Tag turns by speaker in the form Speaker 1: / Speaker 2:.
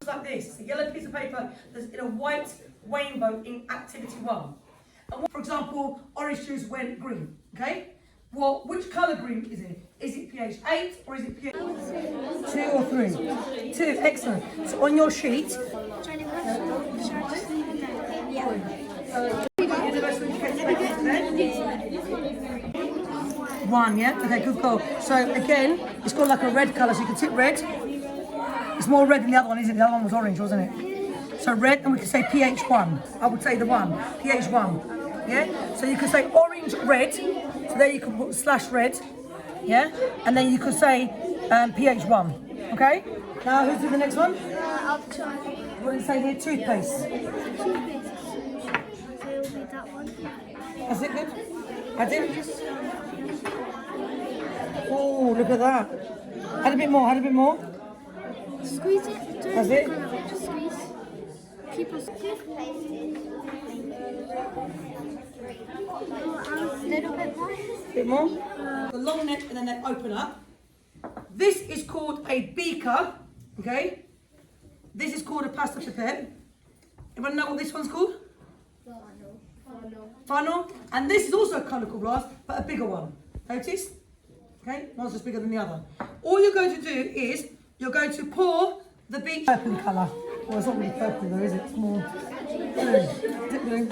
Speaker 1: looks like this. It's a yellow piece of paper that's in a white rainbow in activity 1. And for example, orange juice went green, okay? Well, which colour green is it? Is it pH 8 or is it pH 2 or 3? 2, excellent. So on your sheet, one, yeah? Okay, good call. So again, it's got like a red colour, so you can tip red. It's more red than the other one, isn't it? The other one was orange, wasn't it? So red, and we can say pH 1. I would say the 1, pH 1. Yeah? So you can say orange, red. So there you can put slash red. Yeah? And then you could say pH 1. Okay? Now who's doing the next one?
Speaker 2: I'll try.
Speaker 1: What did it say here? Toothpaste.
Speaker 2: So it'll be that one.
Speaker 1: Is it good? I did. Oh, look at that. Add a bit more, add a bit more.
Speaker 2: Squeeze it.
Speaker 1: That's it?
Speaker 2: Just squeeze. Keep us. Toothpaste. A little bit more.
Speaker 1: Bit more. The long neck and the neck open up. This is called a beaker, okay? This is called a pasta pipette. Everyone know what this one's called? Funnel. And this is also a conical glass, but a bigger one. Notice? Okay, one's just bigger than the other. All you're going to do is, you're going to pour the purple colour. Well, it's not really purple though, is it? It's more blue. Is it blue?